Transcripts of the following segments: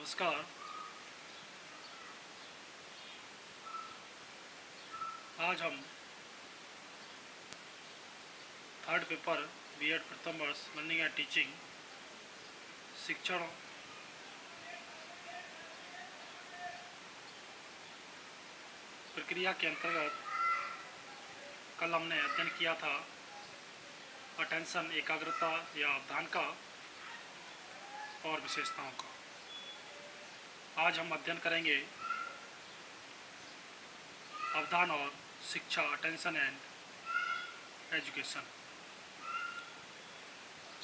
नमस्कार। आज हम थर्ड पेपर बीएड प्रथम वर्ष लर्निंग एंड टीचिंग शिक्षण प्रक्रिया के अंतर्गत कल हमने अध्ययन किया था अटेंशन, एकाग्रता या अवधान का और विशेषताओं का। आज हम अध्ययन करेंगे अवधान और शिक्षा, अटेंशन एंड एजुकेशन।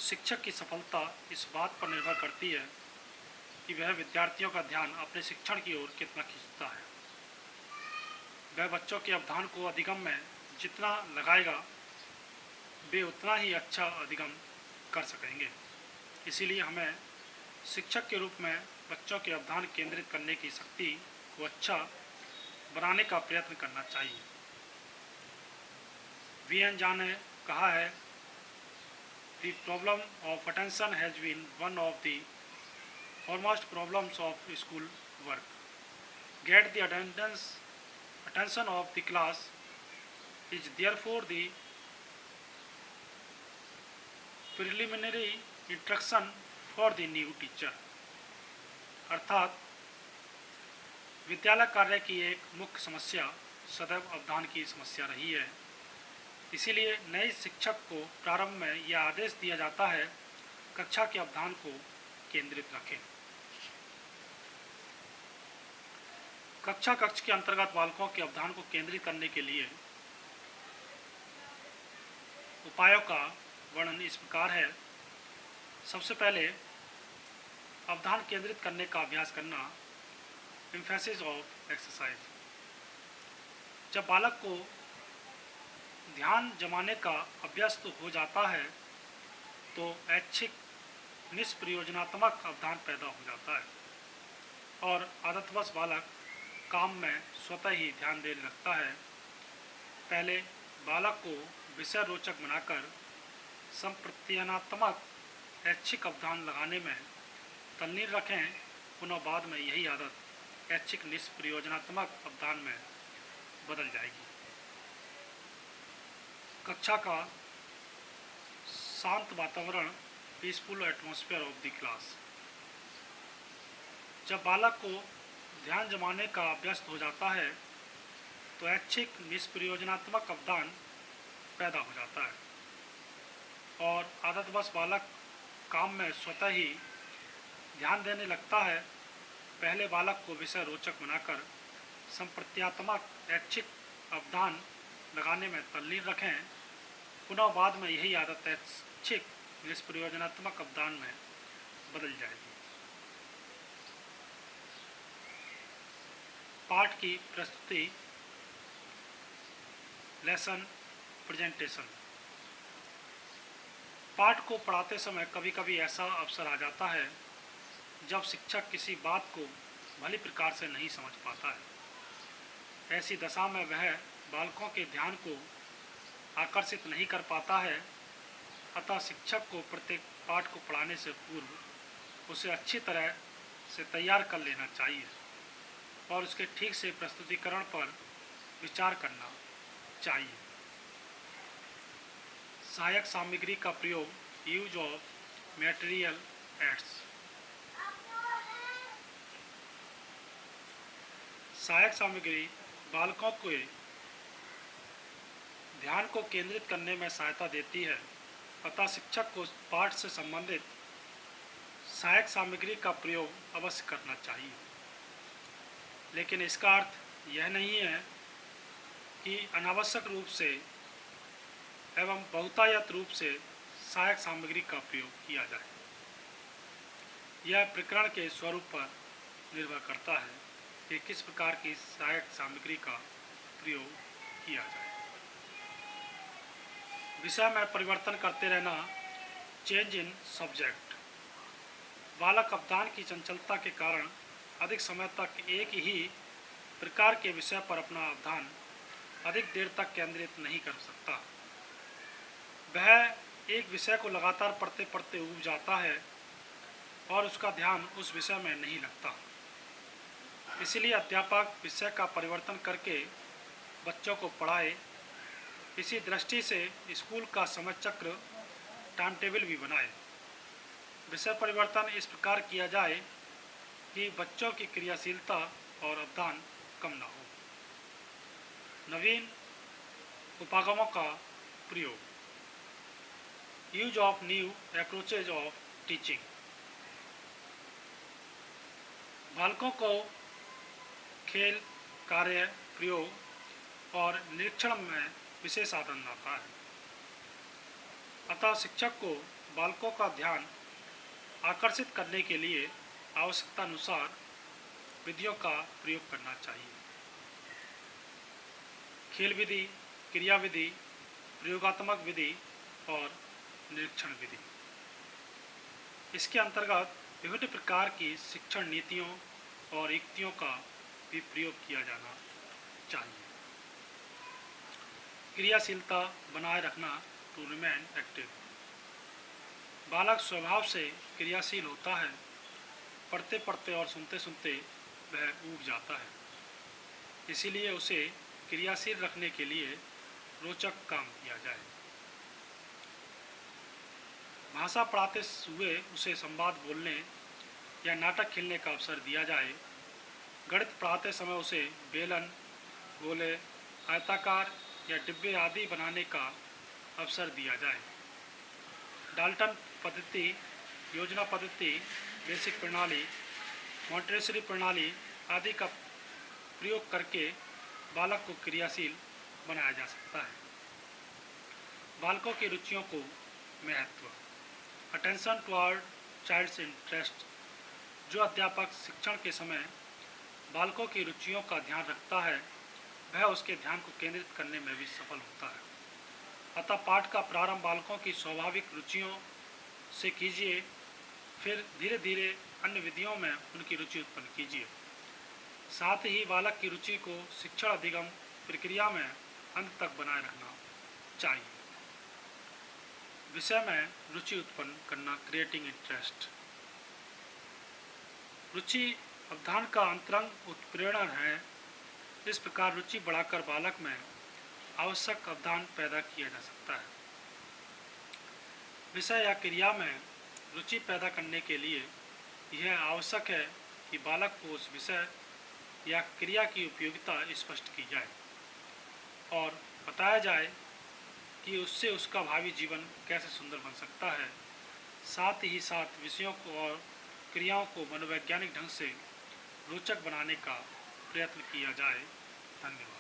शिक्षक की सफलता इस बात पर निर्भर करती है कि वह विद्यार्थियों का ध्यान अपने शिक्षण की ओर कितना खींचता है। वह बच्चों के अवधान को अधिगम में जितना लगाएगा वे उतना ही अच्छा अधिगम कर सकेंगे। इसीलिए हमें शिक्षक के रूप में बच्चों के अवधान केंद्रित करने की शक्ति को अच्छा बनाने का प्रयत्न करना चाहिए। वी.एन. जॉन ने कहा है, The problem of attention has been one of the foremost problems of school work. Get the attention of the class is therefore the preliminary instruction for the new teacher. अर्थात विद्यालय कार्य की एक मुख्य समस्या सदैव अवधान की समस्या रही है। इसीलिए नए शिक्षक को प्रारंभ में यह आदेश दिया जाता है, कक्षा के अवधान को केंद्रित रखें। कक्ष के अंतर्गत बालकों के अवधान को केंद्रित करने के लिए उपायों का वर्णन इस प्रकार है। सबसे पहले अवधान केंद्रित करने का अभ्यास करना, एम्फेसिस ऑफ एक्सरसाइज। जब बालक को ध्यान जमाने का अभ्यस्त हो जाता है तो ऐच्छिक निष्प्रयोजनात्मक अवधान पैदा हो जाता है और आदतवश बालक काम में स्वतः ही ध्यान देने लगता है। पहले बालक को विषय रोचक बनाकर संप्रत्यनात्मक ऐच्छिक अवधान लगाने में तल्लीन रखें, पुनः बाद में यही आदत ऐच्छिक निष्प्रयोजनात्मक अवधान में बदल जाएगी। कक्षा का शांत वातावरण, peaceful atmosphere of the class. जब बालक को ध्यान जमाने का अभ्यस्त हो जाता है तो ऐच्छिक निष्प्रयोजनात्मक अवधान पैदा हो जाता है और आदतवश बालक काम में स्वतः ही ध्यान देने लगता है। पहले बालक को विषय रोचक बनाकर संप्रत्यात्मक ऐच्छिक अवधान लगाने में तल्लीन रखें, पुनः बाद में यही आदत ऐच्छिक निष्प्रयोजनात्मक अवधान में बदल जाएगी। पाठ की प्रस्तुति, लेसन प्रेजेंटेशन। पाठ को पढ़ाते समय कभी कभी ऐसा अवसर आ जाता है जब शिक्षक किसी बात को भली प्रकार से नहीं समझ पाता है। ऐसी दशा में वह बालकों के ध्यान को आकर्षित नहीं कर पाता है। अतः शिक्षक को प्रत्येक पाठ को पढ़ाने से पूर्व उसे अच्छी तरह से तैयार कर लेना चाहिए और उसके ठीक से प्रस्तुतिकरण पर विचार करना चाहिए। सहायक सामग्री का प्रयोग, यूज ऑफ मटेरियल एड्स। सहायक सामग्री बालकों के ध्यान को केंद्रित करने में सहायता देती है, अतः शिक्षक को पाठ से संबंधित सहायक सामग्री का प्रयोग अवश्य करना चाहिए। लेकिन इसका अर्थ यह नहीं है कि अनावश्यक रूप से एवं बहुतायत रूप से सहायक सामग्री का प्रयोग किया जाए। यह प्रकरण के स्वरूप पर निर्भर करता है कि किस प्रकार की सहायक सामग्री का प्रयोग किया जाए। विषय में परिवर्तन करते रहना, चेंज इन सब्जेक्ट। बालक अवधान की चंचलता के कारण अधिक समय तक एक ही प्रकार के विषय पर अपना अवधान अधिक देर तक केंद्रित नहीं कर सकता। वह एक विषय को लगातार पढ़ते पढ़ते ऊब जाता है और उसका ध्यान उस विषय में नहीं लगता। इसलिए अध्यापक विषय का परिवर्तन करके बच्चों को पढ़ाए। इसी दृष्टि से स्कूल का समय चक्र टाइम टेबल भी बनाए। विषय परिवर्तन इस प्रकार किया जाए कि बच्चों की क्रियाशीलता और अवधान कम न हो। नवीन उपागमों का प्रयोग, use of new approaches of teaching. बालकों को खेल, कार्य, प्रयोग और निरीक्षण में विशेष आनंद आता है। अतः शिक्षक को बालकों का ध्यान आकर्षित करने के लिए आवश्यकतानुसार विधियों का प्रयोग करना चाहिए। खेल विधि, क्रिया विधि, प्रयोगात्मक विधि और निरीक्षण विधि। इसके अंतर्गत विभिन्न प्रकार की शिक्षण नीतियों और युक्तियों का भी प्रयोग किया जाना चाहिए। क्रियाशीलता बनाए रखना, टू रिमेन एक्टिव। बालक स्वभाव से क्रियाशील होता है। पढ़ते पढ़ते और सुनते सुनते वह ऊब जाता है। इसीलिए उसे क्रियाशील रखने के लिए रोचक काम किया जाए। भाषा पढ़ाते हुए उसे संवाद बोलने या नाटक खेलने का अवसर दिया जाए। गणित पढ़ाते समय उसे बेलन, गोले, आयताकार या डिब्बे आदि बनाने का अवसर दिया जाए। डाल्टन पद्धति, योजना पद्धति, बेसिक प्रणाली, मॉन्टेसरी प्रणाली आदि का प्रयोग करके बालक को क्रियाशील बनाया जा सकता है। बालकों की रुचियों को महत्व, अटेंशन टुवर्ड चाइल्ड्स इंटरेस्ट। जो अध्यापक शिक्षण के समय बालकों की रुचियों का ध्यान रखता है वह उसके ध्यान को केंद्रित करने में भी सफल होता है। अतः पाठ का प्रारंभ बालकों की स्वाभाविक रुचियों से कीजिए, फिर धीरे धीरे अन्य विधियों में उनकी रुचि उत्पन्न कीजिए। साथ ही बालक की रुचि को शिक्षण अधिगम प्रक्रिया में अंत तक बनाए रखना चाहिए। विषय में रुचि उत्पन्न करना, क्रिएटिंग इंटरेस्ट। रुचि अवधान का अंतरंग उत्प्रेरण है। इस प्रकार रुचि बढ़ाकर बालक में आवश्यक अवधान पैदा किया जा सकता है। विषय या क्रिया में रुचि पैदा करने के लिए यह आवश्यक है कि बालक को उस विषय या क्रिया की उपयोगिता स्पष्ट की जाए और बताया जाए कि उससे उसका भावी जीवन कैसे सुंदर बन सकता है। साथ ही साथ विषयों को और क्रियाओं को मनोवैज्ञानिक ढंग से रोचक बनाने का प्रयत्न किया जाए। धन्यवाद।